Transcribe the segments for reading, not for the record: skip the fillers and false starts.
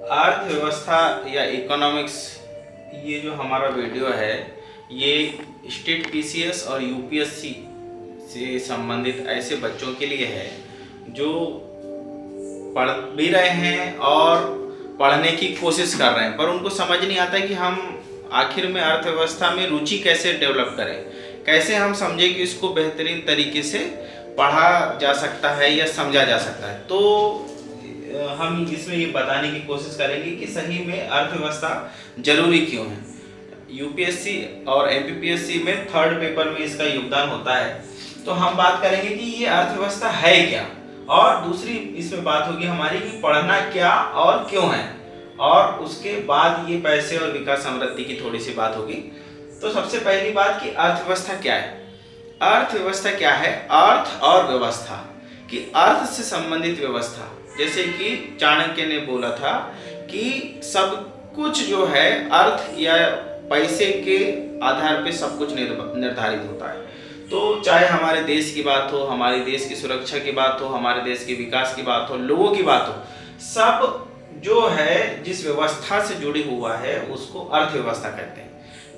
अर्थव्यवस्था या इकोनॉमिक्स, ये जो हमारा वीडियो है ये स्टेट पीसीएस और यूपीएससी से संबंधित ऐसे बच्चों के लिए है जो पढ़ भी रहे हैं और पढ़ने की कोशिश कर रहे हैं, पर उनको समझ नहीं आता कि हम आखिर में अर्थव्यवस्था में रुचि कैसे डेवलप करें, कैसे हम समझें कि इसको बेहतरीन तरीके से पढ़ा जा सकता है या समझा जा सकता है। तो हम इसमें ये बताने की कोशिश करेंगे कि सही में अर्थव्यवस्था जरूरी क्यों है। यूपीएससी और एमपीपीएससी में थर्ड पेपर में इसका योगदान होता है। तो हम बात करेंगे कि ये अर्थव्यवस्था है क्या, और दूसरी इसमें बात होगी हमारी कि पढ़ना क्या और क्यों है, और उसके बाद ये पैसे और विकास समृद्धि की थोड़ी सी बात होगी। तो सबसे पहली बात कि अर्थव्यवस्था क्या है। अर्थव्यवस्था क्या है? अर्थ और व्यवस्था कि अर्थ से संबंधित व्यवस्था, जैसे कि चाणक्य ने बोला था कि सब कुछ जो है अर्थ या पैसे के आधार पे सब कुछ निर्धारित होता है। तो चाहे हमारे देश की बात हो, हमारे देश की सुरक्षा की बात हो, हमारे देश के विकास की बात हो, लोगों की बात हो, सब जो है जिस व्यवस्था से जुड़ी हुआ है उसको अर्थव्यवस्था कहते हैं।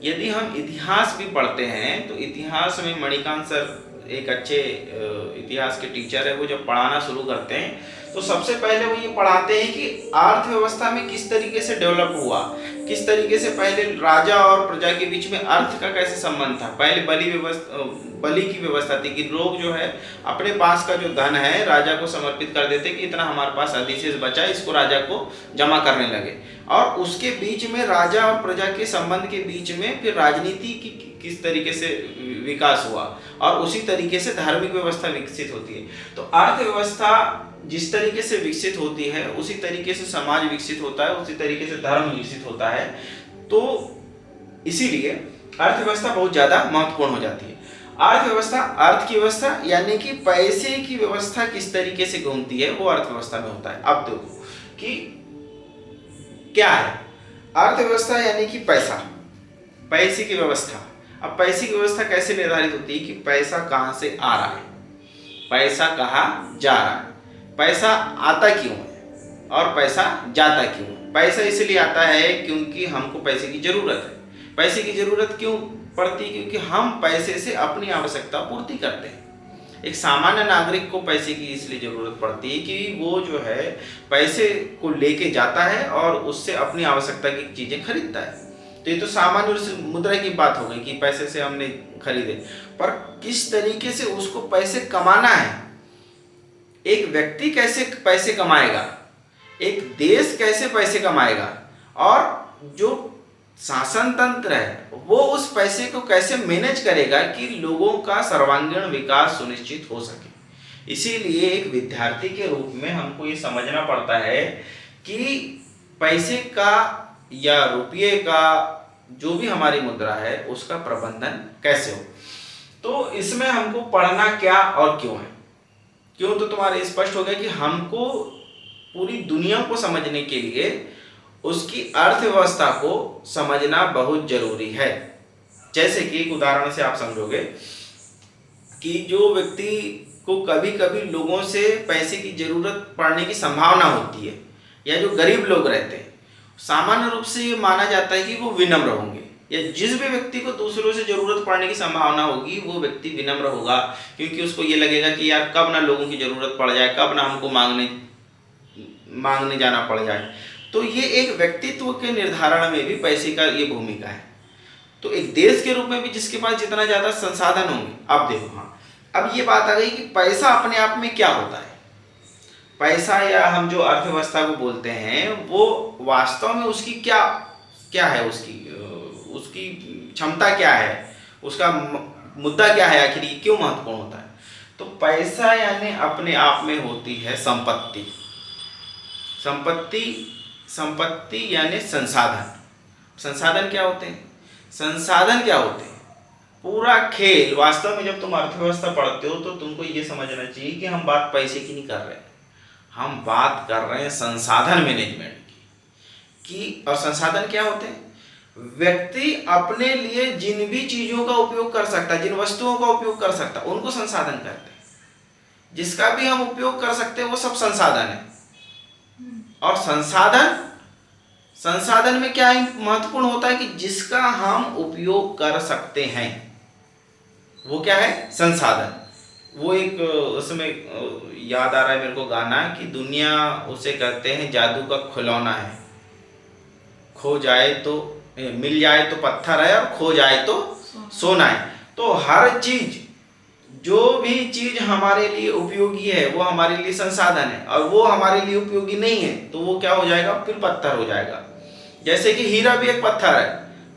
यदि हम इतिहास भी पढ़ते हैं तो इतिहास में मणिकांत सर एक अच्छे इतिहास के टीचर है, वो जब पढ़ाना शुरू करते हैं तो सबसे पहले वो ये पढ़ाते हैं कि अर्थव्यवस्था में किस तरीके से डेवलप हुआ, किस तरीके से पहले राजा और प्रजा के बीच में अर्थ का कैसे संबंध था। पहले बलि की व्यवस्था थी कि लोग जो है अपने पास का जो धन है राजा को समर्पित कर देते कि इतना हमारे पास अधिशेष बचा है, इसको राजा को जमा करने लगे। और उसके बीच में राजा और प्रजा के संबंध के बीच में फिर राजनीति की किस तरीके से विकास हुआ, और उसी तरीके से धार्मिक व्यवस्था विकसित होती है। तो अर्थव्यवस्था जिस तरीके से विकसित होती है उसी तरीके से समाज विकसित होता है, उसी तरीके से धर्म विकसित होता है। तो इसीलिए अर्थव्यवस्था बहुत ज्यादा महत्वपूर्ण हो जाती है। अर्थव्यवस्था, अर्थ की व्यवस्था यानी कि पैसे की व्यवस्था किस तरीके से घूमती है वो अर्थव्यवस्था में होता है। अब देखो कि क्या है अर्थव्यवस्था, यानी कि पैसा, पैसे की व्यवस्था। अब पैसे की व्यवस्था कैसे निर्धारित होती है कि पैसा कहां से आ रहा है, पैसा कहां जा रहा है, पैसा आता क्यों है और पैसा जाता क्यों है। पैसा इसलिए आता है क्योंकि हमको पैसे की जरूरत है। पैसे की जरूरत क्यों पड़ती है? क्योंकि हम पैसे से अपनी आवश्यकता पूर्ति करते हैं। एक सामान्य नागरिक को पैसे की इसलिए जरूरत पड़ती है कि वो जो है पैसे को लेके जाता है और उससे अपनी आवश्यकता की चीजें खरीदता है। तो ये तो सामान्य मुद्रा की बात हो गई कि पैसे से हमने खरीदे, पर किस तरीके से उसको पैसे कमाना है, एक व्यक्ति कैसे पैसे कमाएगा, एक देश कैसे पैसे कमाएगा, और जो शासन तंत्र है वो उस पैसे को कैसे मैनेज करेगा कि लोगों का सर्वांगीण विकास सुनिश्चित हो सके। इसीलिए एक विद्यार्थी के रूप में हमको ये समझना पड़ता है कि पैसे का या रुपये का जो भी हमारी मुद्रा है उसका प्रबंधन कैसे हो। तो इसमें हमको पढ़ना क्या और क्यों है। क्यों तो तुम्हारे स्पष्ट हो गया कि हमको पूरी दुनिया को समझने के लिए उसकी अर्थव्यवस्था को समझना बहुत जरूरी है। जैसे कि एक उदाहरण से आप समझोगे कि जो व्यक्ति को कभी कभी लोगों से पैसे की जरूरत पड़ने की संभावना होती है, या जो गरीब लोग रहते हैं, सामान्य रूप से ये माना जाता है कि वो विनम्र होंगे, या जिस भी व्यक्ति को दूसरों से जरूरत पड़ने की संभावना होगी वो व्यक्ति विनम्र होगा, क्योंकि उसको ये लगेगा कि यार कब ना लोगों की जरूरत पड़ जाए, कब ना हमको मांगने जाना पड़ जाए। तो ये एक व्यक्तित्व के निर्धारण में भी पैसे का ये भूमिका है। तो एक देश के रूप में भी जिसके पास जितना ज्यादा संसाधन होंगे। अब देखो, हाँ, अब ये बात आ गई कि पैसा अपने आप में क्या होता है। पैसा या हम जो अर्थव्यवस्था को बोलते हैं वो वास्तव में उसकी क्या क्या है, उसकी क्षमता क्या है, उसका मुद्दा क्या है, आखिर ये क्यों महत्वपूर्ण होता है। तो पैसा यानी अपने आप में होती है संपत्ति। संपत्ति यानी संसाधन। संसाधन क्या होते हैं? संसाधन क्या होते हैं? पूरा खेल वास्तव में जब तुम अर्थव्यवस्था पढ़ते हो तो तुमको ये समझना चाहिए कि हम बात पैसे की नहीं कर रहे हैं, हम बात कर रहे हैं संसाधन मैनेजमेंट की। और संसाधन क्या होते हैं? व्यक्ति अपने लिए जिन भी चीजों का उपयोग कर सकता है, जिन वस्तुओं का उपयोग कर सकता है, उनको संसाधन कहते हैं। जिसका भी हम उपयोग कर सकते हैं वो सब संसाधन है। और संसाधन संसाधन में क्या महत्वपूर्ण होता है कि जिसका हम उपयोग कर सकते हैं, वो क्या है, संसाधन। वो एक उसमें याद आ रहा है मेरे को गाना कि दुनिया उसे कहते हैं जादू का खिलौना है, खो जाए तो मिल जाए तो पत्थर है और खो जाए तो सोना है। तो हर चीज, जो भी चीज हमारे लिए उपयोगी है वो हमारे लिए संसाधन है, और वो हमारे लिए उपयोगी नहीं है तो वो क्या हो जाएगा, फिर पत्थर हो जाएगा। जैसे कि हीरा भी एक पत्थर है,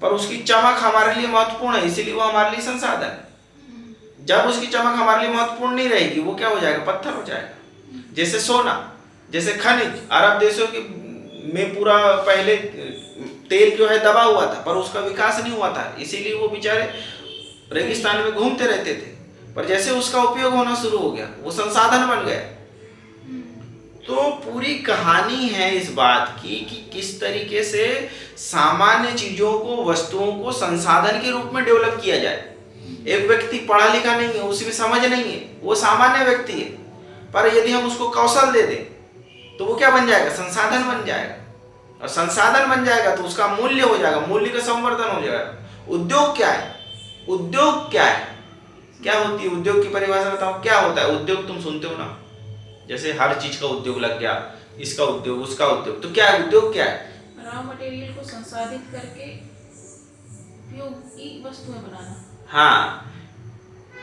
पर उसकी चमक हमारे लिए महत्वपूर्ण है, इसीलिए वो हमारे लिए संसाधन है। जब उसकी चमक हमारे लिए महत्वपूर्ण नहीं रहेगी, वो क्या हो जाएगा, पत्थर हो जाएगा। जैसे सोना, जैसे खनिज, अरब देशों के में पूरा पहले तेल जो है दबा हुआ था, पर उसका विकास नहीं हुआ था, इसीलिए वो बेचारे रेगिस्तान में घूमते रहते थे। पर जैसे उसका उपयोग होना शुरू हो गया, वो संसाधन बन गया। तो पूरी कहानी है इस बात की कि किस तरीके से सामान्य चीजों को, वस्तुओं को संसाधन के रूप में डेवलप किया जाए। एक व्यक्ति पढ़ा लिखा नहीं है, उसमें समझ नहीं है, वो सामान्य व्यक्ति है, पर यदि हम उसको कौशल दे दें तो वो क्या बन जाएगा, संसाधन बन जाएगा। और संसाधन बन जाएगा तो उसका मूल्य हो जाएगा, मूल्य का संवर्धन हो जाएगा। उद्योग क्या है, उद्योग क्या है, क्या होती है उद्योग की परिभाषा बताओ, क्या होता है उद्योग? तुम सुनते हो ना, जैसे हर चीज का उद्योग लग गया, इसका उद्योग, उसका उद्योग। तो क्या है उद्योग, क्या है? रॉ मटेरियल को संसाधित करके उपयोगी वस्तुएं बनाना। हाँ,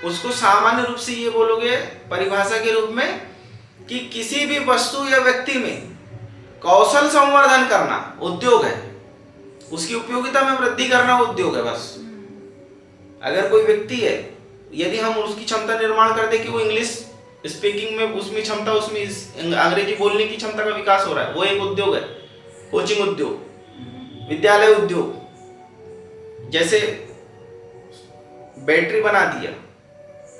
उसको सामान्य रूप से ये बोलोगे परिभाषा के रूप में कि किसी भी वस्तु या व्यक्ति में कौशल संवर्धन करना उद्योग है, उसकी उपयोगिता में वृद्धि करना उद्योग है बस। अगर कोई व्यक्ति है, यदि हम उसकी क्षमता निर्माण कर दे कि वो इंग्लिश स्पीकिंग में उसमें क्षमता, उसमें अंग्रेजी बोलने की क्षमता का विकास हो रहा है, वो एक उद्योग है। कोचिंग उद्योग, विद्यालय उद्योग, जैसे बैटरी बना दिया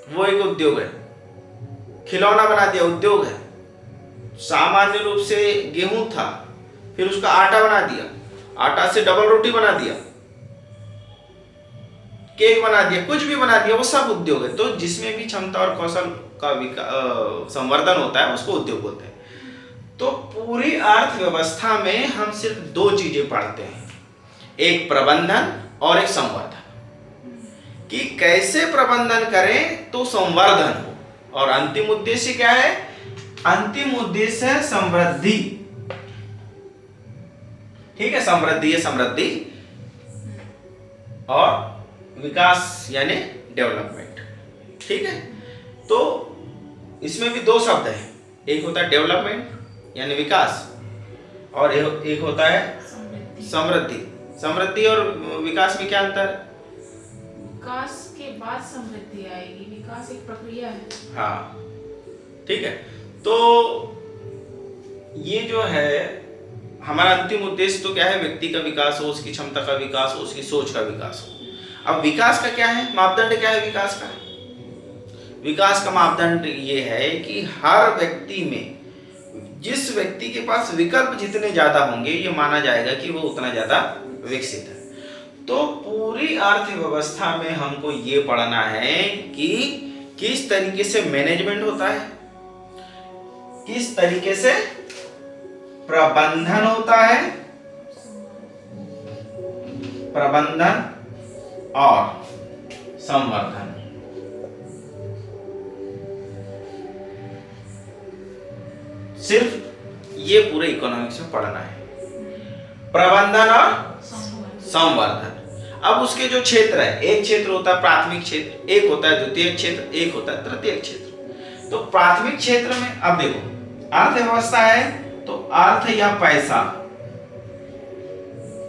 वो एक उद्योग है, खिलौना बना दिया उद्योग है। सामान्य रूप से गेहूं था, फिर उसका आटा बना दिया, आटा से डबल रोटी बना दिया, केक बना दिया, कुछ भी बना दिया, वो सब उद्योग है। तो जिसमें भी क्षमता और कौशल का संवर्धन होता है उसको उद्योग बोलते हैं। तो पूरी अर्थव्यवस्था में हम सिर्फ दो चीजें पढ़ते हैं, एक प्रबंधन और एक संवर्धन। कि कैसे प्रबंधन करें तो संवर्धन हो, और अंतिम उद्देश्य क्या है? अंतिम उद्देश्य है समृद्धि। ठीक है, समृद्धि है, समृद्धि और विकास यानी डेवलपमेंट। ठीक है, तो इसमें भी दो शब्द हैं, एक होता है डेवलपमेंट यानी विकास, और एक होता है समृद्धि। समृद्धि और विकास में क्या अंतर है? विकास के बाद समृद्धि आएगी, विकास एक प्रक्रिया है। हाँ, ठीक है। तो ये जो है हमारा अंतिम उद्देश्य तो क्या है? व्यक्ति का विकास हो, उसकी क्षमता का विकास हो, उसकी सोच का विकास हो। अब विकास का क्या है मापदंड? क्या है विकास का? विकास का मापदंड ये है कि हर व्यक्ति में, जिस व्यक्ति के पास विकल्प जितने ज्यादा होंगे, ये माना जाएगा कि वो उतना ज्यादा विकसित है। तो पूरी अर्थव्यवस्था में हमको ये पढ़ना है कि किस तरीके से मैनेजमेंट होता है, किस तरीके से प्रबंधन होता है, प्रबंधन और संवर्धन। सिर्फ ये पूरे इकोनॉमिक्स में पढ़ना है, प्रबंधन और संवर्धन। अब उसके जो क्षेत्र है, एक क्षेत्र होता है प्राथमिक क्षेत्र, एक होता है द्वितीयक क्षेत्र, एक होता है तृतीयक क्षेत्र। तो प्राथमिक क्षेत्र में अब देखो, अर्थव्यवस्था है तो अर्थ या पैसा,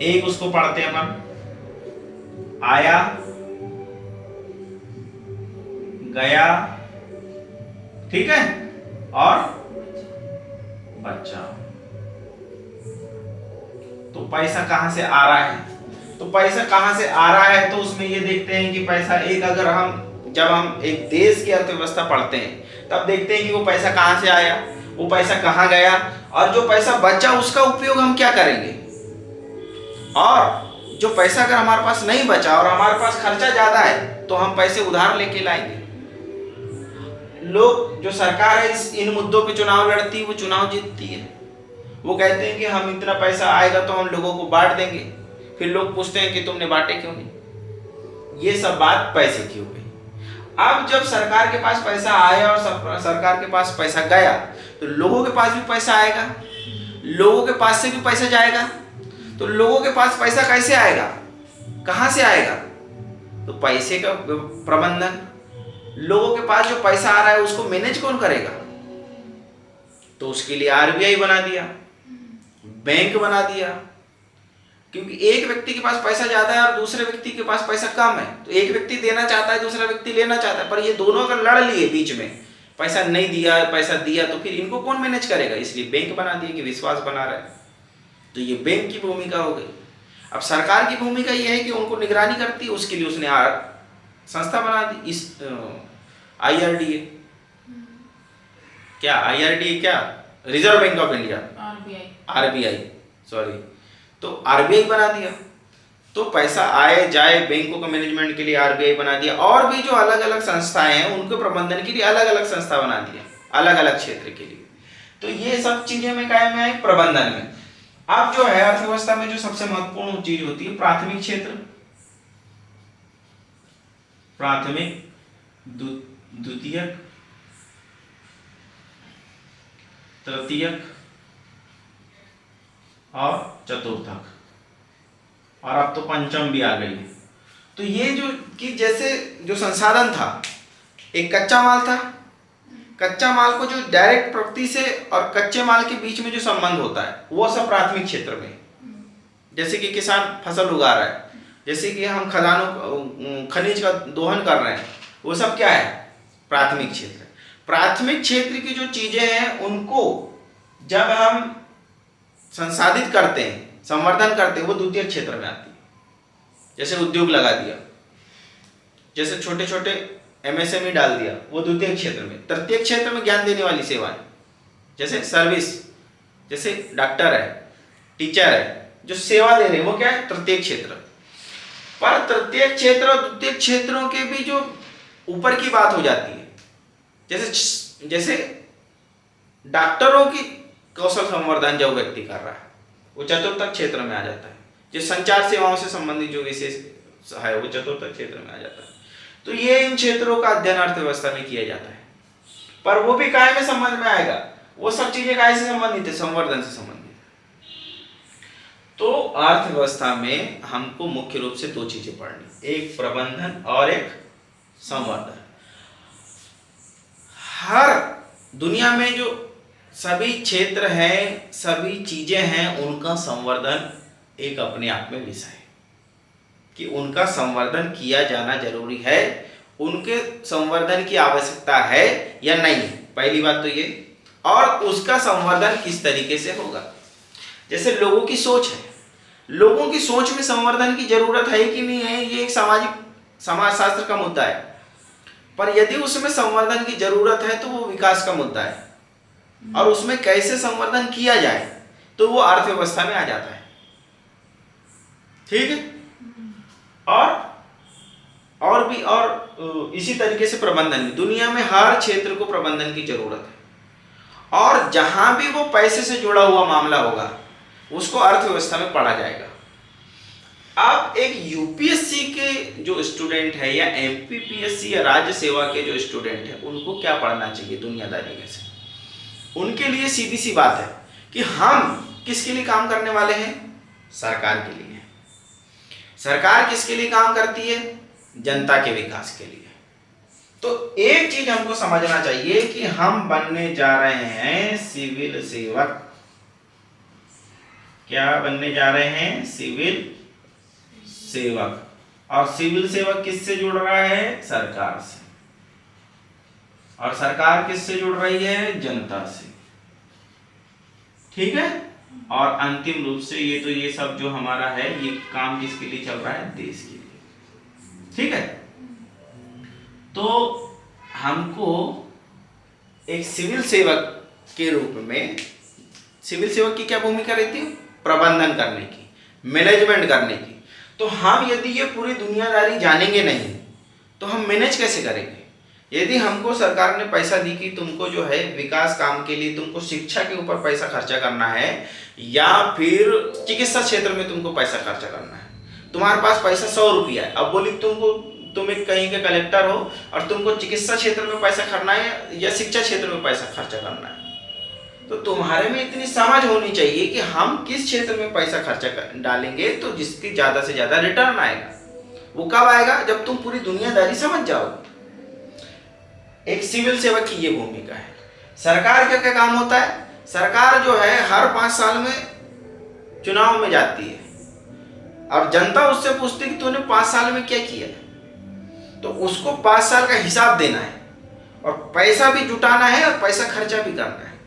एक उसको पढ़ते हैं अपन, आया गया, ठीक है, और बचा। तो पैसा कहां से आ रहा है? तो पैसा कहां से आ रहा है तो उसमें ये देखते हैं कि पैसा, एक अगर जब हम एक देश की अर्थव्यवस्था पढ़ते हैं तब देखते हैं कि वो पैसा कहां से आया, वो पैसा कहां गया, और जो पैसा बचा उसका उपयोग हम क्या करेंगे। और जो पैसा अगर हमारे पास नहीं बचा और हमारे पास खर्चा ज्यादा है तो हम पैसे उधार लेके लाएंगे। लोग, जो सरकार है इन मुद्दों पे चुनाव लड़ती है, वो चुनाव जीतती है, वो कहते हैं कि हम इतना पैसा आएगा तो हम लोगों को बांट देंगे, फिर लोग पूछते हैं कि तुमने बांटे क्यों नहीं। ये सब बात पैसे की हो गई। अब जब सरकार के पास पैसा आया और सरकार के पास पैसा गया तो लोगों के पास भी पैसा आएगा, लोगों के पास से भी पैसा जाएगा। तो लोगों के पास पैसा कैसे आएगा, कहां से आएगा? तो पैसे का प्रबंधन, लोगों के पास जो पैसा आ रहा है उसको मैनेज कौन करेगा? तो उसके लिए आरबीआई बना दिया, बैंक बना दिया। क्योंकि एक व्यक्ति के पास पैसा ज्यादा है और दूसरे व्यक्ति के पास पैसा कम है, तो एक व्यक्ति देना चाहता है, दूसरा व्यक्ति लेना चाहता है, पर ये दोनों अगर लड़ लिए बीच में, पैसा नहीं दिया पैसा दिया, तो फिर इनको कौन मैनेज करेगा? इसलिए बैंक बना दिया कि विश्वास बना रहे। तो ये बैंक की भूमिका हो गई। अब सरकार की भूमिका ये है कि उनको निगरानी करती है, उसके लिए उसने संस्था बना दी, इस IRDA। क्या IRDA? क्या? Reserve bank of India, RBI sorry. तो RBI बना दिया। तो पैसा आए जाए बैंकों का मैनेजमेंट के लिए RBI बना दिया, और भी जो अलग अलग संस्थाएं हैं उनके प्रबंधन के लिए अलग अलग संस्था बना दिया, अलग अलग क्षेत्र के लिए। तो ये सब चीजें में कायम है प्रबंधन में। अब जो है अर्थव्यवस्था में जो सबसे महत्वपूर्ण चीज होती है प्राथमिक क्षेत्र, प्राथमिक, द्वितीयक, तृतीयक और चतुर्थक, और अब तो पंचम भी आ गई है। तो ये जो कि जैसे जो संसाधन था, एक कच्चा माल था, कच्चा माल को जो डायरेक्ट प्रकृति से और कच्चे माल के बीच में जो संबंध होता है वो सब प्राथमिक क्षेत्र में। जैसे कि किसान फसल उगा रहा है, जैसे कि हम खनिज का दोहन कर रहे हैं, वो सब क्या है? प्राथमिक क्षेत्र। प्राथमिक क्षेत्र की जो चीजें हैं उनको जब हम संसाधित करते हैं, संवर्धन करते हैं, वो द्वितीय क्षेत्र में आती है। जैसे उद्योग लगा दिया, जैसे छोटे छोटे MSME डाल दिया, वो द्वितीय क्षेत्र में। तृतीय क्षेत्र में ज्ञान देने वाली सेवाएं, जैसे सर्विस, जैसे डॉक्टर है, टीचर है, जो सेवा दे रहे हैं, वो क्या है? तृतीय क्षेत्र। पर तृतीय क्षेत्र और द्वितीय क्षेत्रों के भी जो ऊपर की बात हो जाती है, जैसे डॉक्टरों की कौशल संवर्धन जो व्यक्ति कर रहा है वो चतुर्थ क्षेत्र में आ जाता है। जो संचार सेवाओं से संबंधित जो विशेष है वो चतुर्थ क्षेत्र में आ जाता है। तो ये इन क्षेत्रों का अध्ययन अर्थव्यवस्था में किया जाता है। पर वो भी काय में संबंध में आएगा? वो सब चीजें काय से संबंधित है? संवर्धन से संबंधित। तो अर्थव्यवस्था में हमको मुख्य रूप से दो चीजें पढ़नी, एक प्रबंधन और एक संवर्धन। हर दुनिया में जो सभी क्षेत्र हैं, सभी चीजें हैं, उनका संवर्धन एक अपने आप में विषय है कि उनका संवर्धन किया जाना जरूरी है, उनके संवर्धन की आवश्यकता है या नहीं, पहली बात तो ये। और उसका संवर्धन किस तरीके से होगा? जैसे लोगों की सोच है, लोगों की सोच में संवर्धन की जरूरत है कि नहीं है, ये एक समाजशास्त्र का मुद्दा है। पर यदि उसमें संवर्धन की जरूरत है तो वो विकास का मुद्दा है, और उसमें कैसे संवर्धन किया जाए तो वो अर्थव्यवस्था में आ जाता है। ठीक है। और इसी तरीके से प्रबंधन में, दुनिया में हर क्षेत्र को प्रबंधन की जरूरत है, और जहां भी वो पैसे से जुड़ा हुआ मामला होगा उसको अर्थव्यवस्था में पढ़ा जाएगा। अब एक यूपीएससी के जो स्टूडेंट है या एमपीपीएससी या राज्य सेवा के जो स्टूडेंट है उनको क्या पढ़ना चाहिए दुनियादारी में से? उनके लिए सीधी सी बात है कि हम किसके लिए काम करने वाले हैं? सरकार के लिए। सरकार किसके लिए काम करती है? जनता के विकास के लिए। तो एक चीज हमको समझना चाहिए कि हम बनने जा रहे हैं सिविल सेवक। क्या बनने जा रहे हैं? सिविल सेवक। और सिविल सेवक किससे जुड़ रहा है? सरकार से। और सरकार किससे जुड़ रही है? जनता से। ठीक है। और अंतिम रूप से ये सब जो हमारा है ये काम किसके लिए चल रहा है? देश के लिए। ठीक है। तो हमको एक सिविल सेवक के रूप में, सिविल सेवक की क्या भूमिका रहती है? प्रबंधन करने की, मैनेजमेंट करने की। तो हम यदि ये पूरी दुनियादारी जानेंगे नहीं तो हम मैनेज कैसे करेंगे? यदि हमको सरकार ने पैसा दी कि तुमको जो है विकास काम के लिए तुमको शिक्षा के ऊपर पैसा खर्चा करना है या फिर चिकित्सा क्षेत्र में तुमको पैसा खर्चा करना है, तुम्हारे पास पैसा 100 रुपया है, अब बोली तुम एक कहीं के कलेक्टर हो और तुमको चिकित्सा क्षेत्र में पैसा करना है या शिक्षा क्षेत्र में पैसा खर्चा करना है, तो तुम्हारे में इतनी समझ होनी चाहिए कि हम किस क्षेत्र में पैसा खर्चा डालेंगे तो जिसकी ज्यादा से ज्यादा रिटर्न आएगा। वो कब आएगा? जब तुम पूरी दुनियादारी समझ जाओगे। एक सिविल सेवक की ये भूमिका है। सरकार का क्या काम होता है? सरकार जो है हर 5 साल में चुनाव में जाती है और जनता उससे पूछती है कि तूने 5 साल में क्या किया, तो उसको 5 साल का हिसाब देना है और पैसा भी जुटाना है और पैसा खर्चा भी करना है।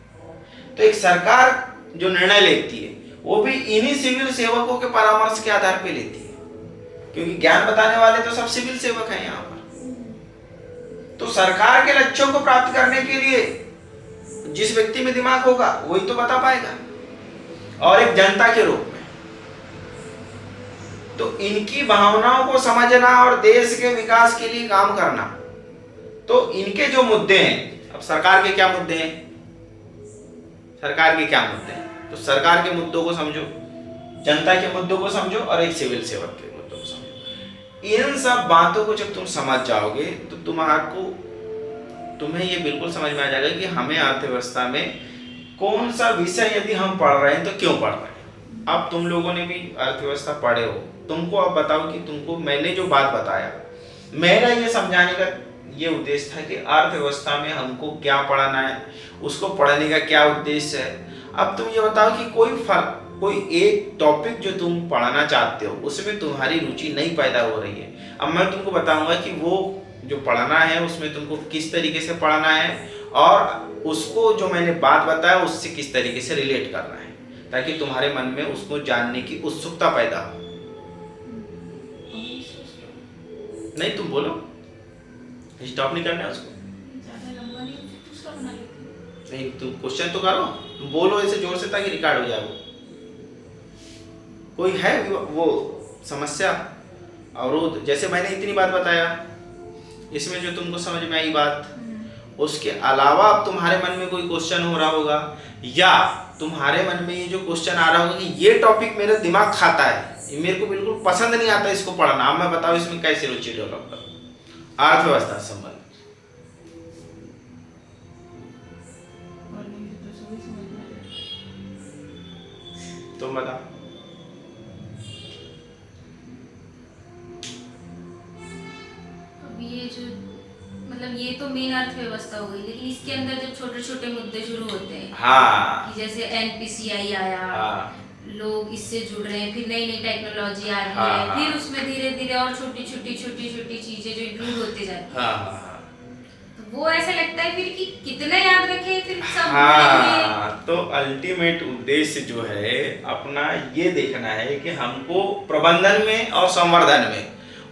तो एक सरकार जो निर्णय लेती है वो भी इन्हीं सिविल सेवकों के परामर्श के आधार पे लेती है, क्योंकि ज्ञान बताने वाले तो सब सिविल सेवक हैं यहाँ पर। तो सरकार के लक्ष्यों को प्राप्त करने के लिए जिस व्यक्ति में दिमाग होगा वही तो बता पाएगा, और एक जनता के रूप में तो इनकी भावनाओं को समझना और देश के विकास के लिए काम करना। तो इनके जो मुद्दे हैं, अब सरकार के क्या मुद्दे हैं, सरकार के क्या मुद्दे हैं, तो सरकार के मुद्दों को समझो, जनता के मुद्दों को समझो और एक सिविल सेवक के मुद्दों को समझो। इन सब बातों को जब तुम समझ जाओगे तो तुम्हें ये बिल्कुल समझ में आ जाएगा कि हमें अर्थव्यवस्था में कौन सा विषय यदि हम पढ़ रहे हैं तो क्यों पढ़ रहे हैं। अब तुम लोगों ने भी अर्थव्यवस्था पढ़े हो, तुमको अब बताओ कि तुमको मैंने जो बात बताया, मेरा ये समझाने का ये उद्देश्य था कि अर्थव्यवस्था में हमको क्या पढ़ाना है, उसको पढ़ने का क्या उद्देश्य है। अब तुम ये बताओ कि कोई एक टॉपिक जो तुम पढ़ाना चाहते हो उसमें तुम्हारी रुचि नहीं पैदा हो रही है। अब मैं तुमको बताऊंगा कि वो जो पढ़ाना है उसमें तुमको किस तरीके से पढ़ाना है और उसको जो मैंने बात बताया उससे किस तरीके से रिलेट करना है, ताकि तुम्हारे मन में उसको जानने की उत्सुकता पैदा हो। नहीं तुम बोलो, स्टॉप नहीं करना है उसको, नहीं तुम क्वेश्चन तो करो, तुम बोलो ऐसे जोर से ताकि रिकॉर्ड हो जाए। कोई है वो समस्या अवरोध, जैसे मैंने इतनी बात बताया इसमें जो तुमको समझ में आई बात, उसके अलावा अब तुम्हारे मन में कोई क्वेश्चन हो रहा होगा या तुम्हारे मन में ये जो क्वेश्चन आ रहा होगा कि ये टॉपिक मेरा दिमाग खाता है, ये मेरे को बिल्कुल पसंद नहीं आता इसको पढ़ना, अब मैं बताऊं इसमें कैसे रुचि डेवलप करूं अर्थव्यवस्था से संबंधित। तुम बताओ। ये जो मतलब ये तो मेन अर्थव्यवस्था हो गई, लेकिन इसके अंदर जब छोटे छोटे मुद्दे शुरू होते हैं, हाँ, कि जैसे एनपीसीआई आया, हाँ, लोग इससे जुड़ रहे हैं, फिर नई नई टेक्नोलॉजी आ रही हाँ, है, हाँ, फिर उसमें धीरे धीरे और छोटी छोटी चीजें जो इंक्लूड होते जाती हैं, हाँ, हाँ, तो वो ऐसा लगता है फिर कि कितने याद रखे फिर सब हाँ। तो अल्टीमेट उद्देश्य जो है अपना ये देखना है कि हमको प्रबंधन में और संवर्धन में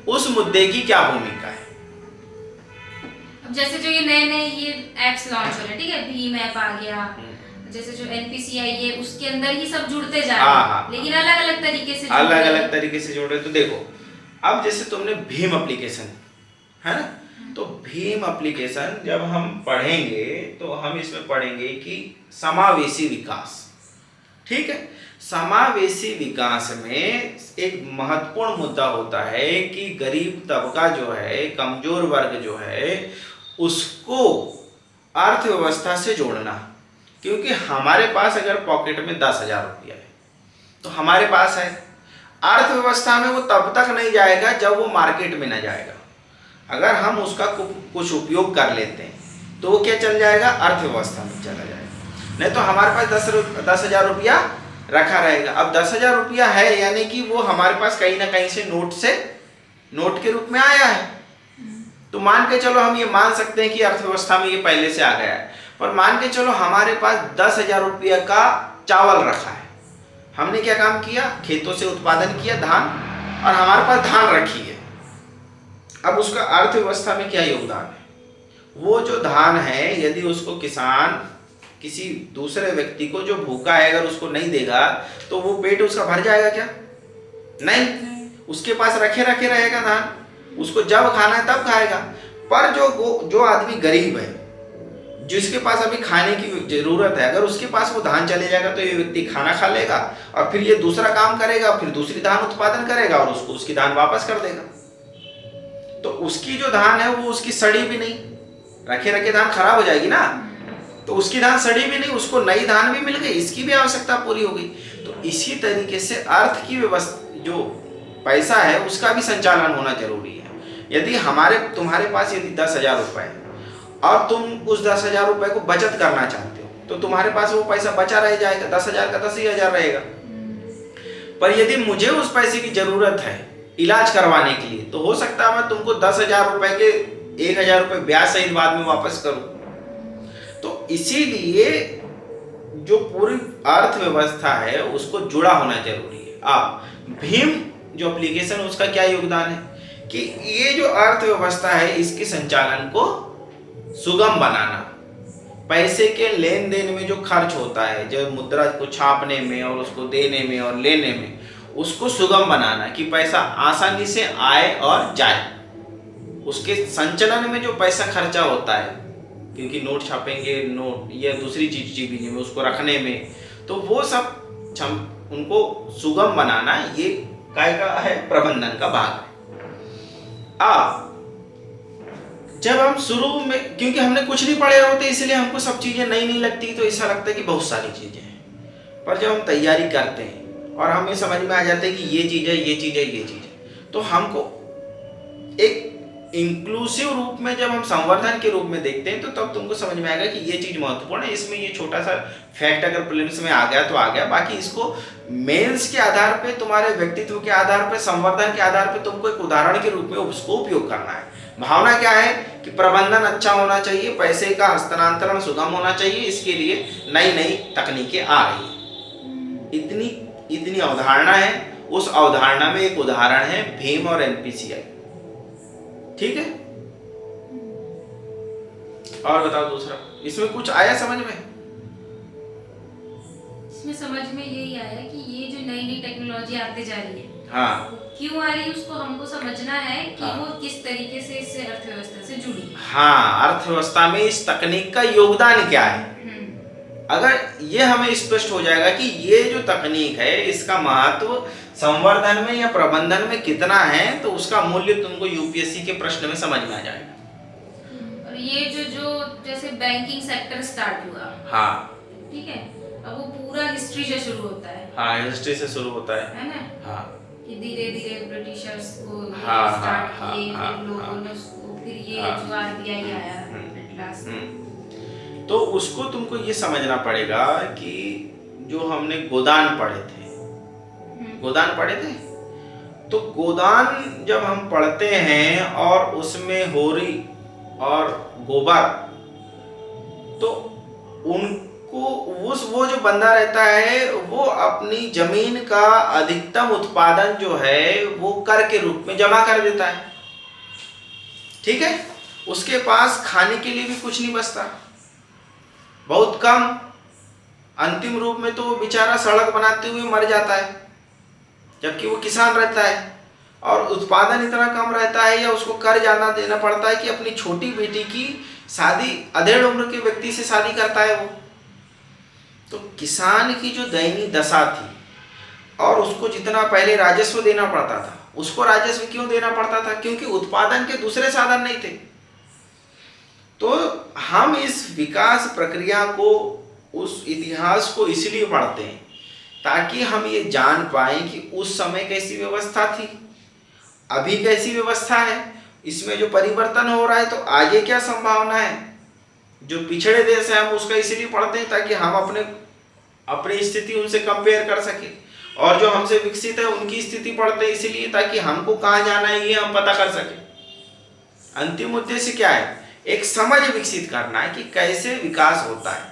उस मुद्दे की क्या भूमिका है। अब जैसे जो ये नए ये एप्स लॉन्च हो रहे हैं, ठीक है, भीम ऐप आ गया, जैसे जो एनपीसीआई है उसके अंदर ही सब जुड़ते जा रहे हैं, लेकिन अलग अलग तरीके से जुड़ रहे हैं। तो देखो अब जैसे तुमने भीम एप्लीकेशन है ना, तो भीम एप्लीकेशन जब हम पढ़ेंगे तो हम इसमें पढ़ेंगे कि समावेशी विकास, ठीक है। समावेशी विकास में एक महत्वपूर्ण मुद्दा होता है कि गरीब तबका जो है, कमजोर वर्ग जो है, उसको अर्थव्यवस्था से जोड़ना। क्योंकि हमारे पास अगर पॉकेट में 10,000 रुपया है तो हमारे पास है, अर्थव्यवस्था में वो तब तक नहीं जाएगा जब वो मार्केट में न जाएगा। अगर हम उसका कुछ उपयोग कर लेते हैं तो वो क्या चल जाएगा, अर्थव्यवस्था में चला जाएगा। नहीं तो हमारे पास 10,000 रुपया रखा रहेगा। अब 10,000 रुपया है यानी कि वो हमारे पास कहीं ना कहीं से नोट के रूप में आया है। तो मान के चलो हम ये मान सकते हैं कि अर्थव्यवस्था में ये पहले से आ गया है, पर मान के चलो हमारे पास 10,000 रुपया का चावल रखा है। हमने क्या काम किया, खेतों से उत्पादन किया धान, और हमारे पास धान रखी है। अब उसका अर्थव्यवस्था में क्या योगदान है, वो जो धान है यदि उसको किसान किसी दूसरे व्यक्ति को जो भूखा है अगर उसको नहीं देगा तो वो पेट उसका भर जाएगा क्या? नहीं, उसके पास रखे रहेगा धान, उसको जब खाना है तब खाएगा। पर जो आदमी गरीब है, जिसके पास अभी खाने की जरूरत है, अगर उसके पास वो धान चले जाएगा तो ये व्यक्ति खाना खा लेगा और फिर ये दूसरा काम करेगा, फिर दूसरी धान उत्पादन करेगा और उसको उसकी धान वापस कर देगा। तो उसकी जो धान है वो उसकी सड़ी भी नहीं, रखे रखे धान खराब हो जाएगी ना, तो उसकी धान सड़ी भी नहीं, उसको नई धान भी मिल गई, इसकी भी आवश्यकता पूरी हो गई। तो इसी तरीके से अर्थ की व्यवस्था, जो पैसा है उसका भी संचालन होना जरूरी है। यदि तुम्हारे पास यदि 10,000 रुपए है और तुम उस 10,000 रुपए को बचत करना चाहते हो, तो तुम्हारे पास वो पैसा बचा रह जाएगा, 10,000 का 10,000 रहेगा। पर यदि मुझे उस पैसे की जरूरत है इलाज करवाने के लिए, तो हो सकता है मैं तुमको 10,000 रुपए के 1,000 रुपए ब्याज सहित बाद में वापस करूं। तो इसीलिए जो पूरी अर्थव्यवस्था है उसको जुड़ा होना जरूरी है। अब भीम जो एप्लीकेशन, उसका क्या योगदान है कि ये जो अर्थव्यवस्था है इसके संचालन को सुगम बनाना, पैसे के लेन देन में जो खर्च होता है, जो मुद्रा को छापने में और उसको देने में और लेने में, उसको सुगम बनाना कि पैसा आसानी से आए और जाए। उसके संचलन में जो पैसा खर्चा होता है, क्योंकि नोट छापेंगे, नोट या दूसरी चीज में उसको रखने में, तो वो सब उनको सुगम बनाना ये काय का है, प्रबंधन का भाग है। अब जब हम शुरू में, क्योंकि हमने कुछ नहीं पढ़े होते इसलिए हमको सब चीजें नई नहीं लगती, तो ऐसा लगता है कि बहुत सारी चीजें हैं। पर जब हम तैयारी करते हैं और हमें समझ में आ जाता है कि ये चीज है, ये चीज है, ये चीज है, तो हमको एक इंक्लूसिव रूप में जब हम संवर्धन के रूप में देखते हैं, तो तब तुमको समझ में आएगा कि ये चीज महत्वपूर्ण है। इसमें ये छोटा सा फैक्ट अगर प्रीलिम्स में आ गया तो आ गया, बाकी इसको मेंस के आधार पे, तुम्हारे व्यक्तित्व के आधार पे, संवर्धन के आधार पे तुमको एक उदाहरण के रूप में उसको उपयोग करना है। भावना क्या है कि प्रबंधन अच्छा होना चाहिए, पैसे का हस्तांतरण सुगम होना चाहिए, इसके लिए नई नई तकनीकें आ रही है। इतनी अवधारणा है। उस अवधारणा में एक उदाहरण है भीम और एनपीसीआई। ठीक है, और बताओ दूसरा, इसमें कुछ आया समझ में? इसमें समझ में यही आया कि ये जो नई नई टेक्नोलॉजी आती जा रही है, हाँ, क्यों आ रही है उसको हमको समझना है कि हाँ, वो किस तरीके से इससे अर्थव्यवस्था से जुड़ी है। हाँ, अर्थव्यवस्था में इस तकनीक का योगदान क्या है। अगर ये हमें स्पष्ट हो जाएगा कि ये जो तकनीक है इसका महत्व संवर्धन में या प्रबंधन में कितना है, तो उसका मूल्य तुमको यूपीएससी के प्रश्न में समझ में आ जाएगा। और ये जो जैसे बैंकिंग सेक्टर स्टार्ट हुआ, हाँ, ठीक है, अब वो पूरा हिस्ट्री से शुरू होता है। हाँ, हिस्ट्री से शुरू होता है ना? हाँ, कि धीरे धीरे ब्रिटिशर्स को स्टार्ट किए, फिर लोगों ने उसको, फिर ये जो आरबीआई आया एट लास्ट। तो उसको तुमको ये समझना पड़ेगा कि जो हमने गोदान पढ़े थे, तो गोदान जब हम पढ़ते हैं और उसमें होरी और गोबर, तो उनको वो जो बंदा रहता है वो अपनी जमीन का अधिकतम उत्पादन जो है वो कर के रूप में जमा कर देता है। ठीक है, उसके पास खाने के लिए भी कुछ नहीं बचता, बहुत कम। अंतिम रूप में तो वो बेचारा सड़क बनाते हुए मर जाता है, जबकि वो किसान रहता है और उत्पादन इतना कम रहता है, या उसको कर्ज ज्यादा देना पड़ता है कि अपनी छोटी बेटी की शादी अधेड़ उम्र के व्यक्ति से शादी करता है वो। तो किसान की जो दयनीय दशा थी, और उसको जितना पहले राजस्व देना पड़ता था, उसको राजस्व क्यों देना पड़ता था? क्योंकि उत्पादन के दूसरे साधन नहीं थे। तो हम इस विकास प्रक्रिया को, उस इतिहास को इसलिए पढ़ते हैं ताकि हम ये जान पाएं कि उस समय कैसी व्यवस्था थी, अभी कैसी व्यवस्था है, इसमें जो परिवर्तन हो रहा है तो आगे क्या संभावना है। जो पिछड़े देश है हम उसका इसलिए पढ़ते हैं ताकि हम अपनी स्थिति उनसे कंपेयर कर सके, और जो हमसे विकसित है उनकी स्थिति पढ़ते हैं इसलिए ताकि हमको कहाँ जाना है ये हम पता कर सके। अंतिम उद्देश्य क्या है? एक समझ विकसित करना है कि कैसे विकास होता है।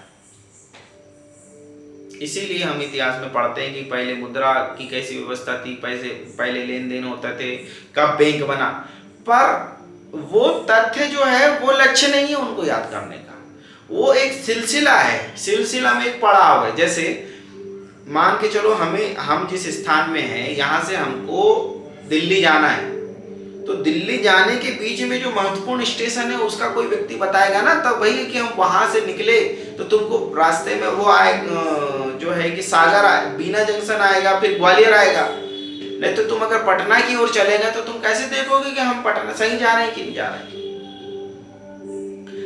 इसीलिए हम इतिहास में पढ़ते हैं कि पहले मुद्रा की कैसी व्यवस्था थी, पहले लेन देन होते थे, कब बैंक बना। पर वो तथ्य जो है वो लक्ष्य नहीं है उनको याद करने का, वो एक सिलसिला है, सिलसिला में एक पड़ाव है। जैसे मान के चलो हम जिस स्थान में हैं यहाँ से हमको दिल्ली जाना है, तो दिल्ली जाने के बीच में जो महत्वपूर्ण स्टेशन है उसका कोई व्यक्ति बताएगा ना, तब वही कि हम वहां से निकले तो तुमको रास्ते में वो आए जो है कि सागर बीना जंक्शन आएगा, फिर ग्वालियर आएगा। नहीं तो तुम अगर पटना की ओर चलेगा तो तुम कैसे देखोगे कि हम पटना सही जा रहे हैं कि नहीं जा रहे हैं।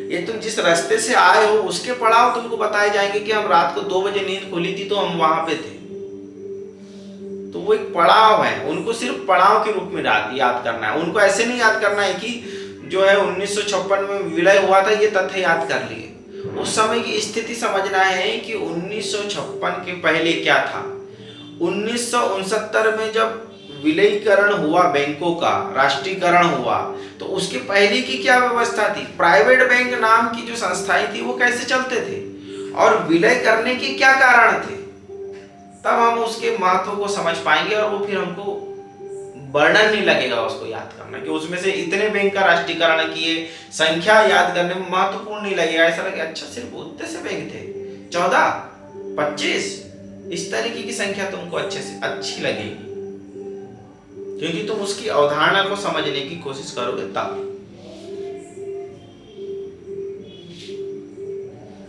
ये तुम जिस रास्ते से आए हो उसके पड़ाव तुमको बताए जाएंगे कि हम रात को 2 बजे नींद खुली थी तो हम वहां पे थे। तो वो एक पड़ाव है, उनको सिर्फ पड़ाव के रूप में याद करना है। उनको ऐसे नहीं याद करना है कि जो है 1956 में विलय हुआ था ये तथ्य याद कर लिए। उस समय की स्थिति समझना है कि 1956 के पहले क्या था। 1969 में जब विलयीकरण हुआ बैंकों का, राष्ट्रीयकरण हुआ, तो उसके पहले की क्या व्यवस्था थी, प्राइवेट बैंक नाम की जो संस्थाएं थी वो कैसे चलते थे और विलय करने के क्या कारण थे, तब हम उसके महत्व को समझ पाएंगे और वो फिर हमको वर्णन नहीं लगेगा उसको याद करना कि उसमें से इतने बैंक का राष्ट्रीयकरण किए, संख्या याद करने में महत्वपूर्ण नहीं लगेगा। ऐसा लगे अच्छा सिर्फ उतने से बैंक थे, 14, 25, इस तरीके की संख्या तुमको अच्छी लगेगी क्योंकि तुम उसकी अवधारणा को समझने की कोशिश करोगे तब।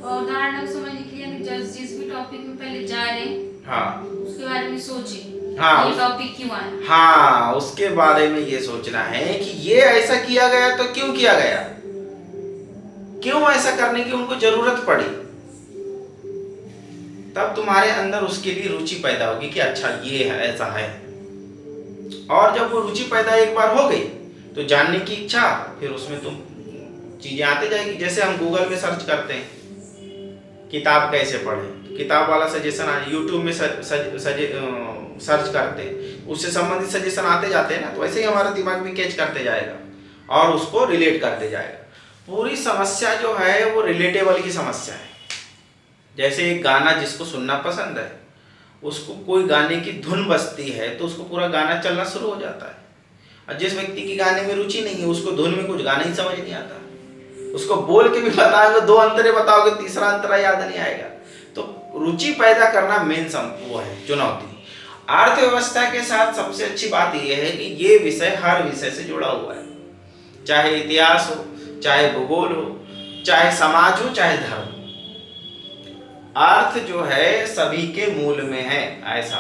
अवधारणा को समझने के लिए हम जिस भी टॉपिक में पहले जा रहे हैं, हाँ, उसके बारे में सोचें। हाँ, ये टॉपिक क्यों आया। हाँ, उसके बारे में ये सोचना है कि ये ऐसा किया गया तो क्यों किया गया, क्यों ऐसा करने की उनको जरूरत पड़ी। तब तुम्हारे अंदर उसके लिए रुचि पैदा होगी कि अच्छा ये है, ऐसा है। और जब वो रुचि पैदा एक बार हो गई तो जानने की इच्छा, फिर उसमें तुम चीजें आते जाएगी। जैसे हम गूगल में सर्च करते हैं किताब कैसे पढ़ें, किताब वाला सजेशन आ, यूट्यूब में सर्च करते हैं, उससे संबंधित सजेशन आते जाते हैं ना, तो वैसे ही हमारा दिमाग भी कैच करते जाएगा और उसको रिलेट करते जाएगा। पूरी समस्या जो है वो रिलेटेबल की समस्या है। जैसे एक गाना जिसको सुनना पसंद है, उसको कोई गाने की धुन बजती है तो उसको पूरा गाना चलना शुरू हो जाता है। और जिस व्यक्ति की गाने में रुचि नहीं है उसको धुन में कुछ गाना ही समझ नहीं आता, उसको बोल के भी बताओगे 2 अंतरे बताओगे, तीसरा अंतरा याद नहीं आएगा। तो रुचि पैदा करना मेन वो है चुनौती। अर्थव्यवस्था के साथ सबसे अच्छी बात यह है कि ये विषय हर विषय से जुड़ा हुआ है, चाहे इतिहास हो, चाहे भूगोल हो, चाहे समाज हो, चाहे धर्म। अर्थ जो है सभी के मूल में है, ऐसा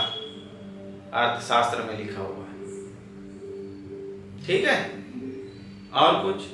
अर्थशास्त्र में लिखा हुआ है। ठीक है, और कुछ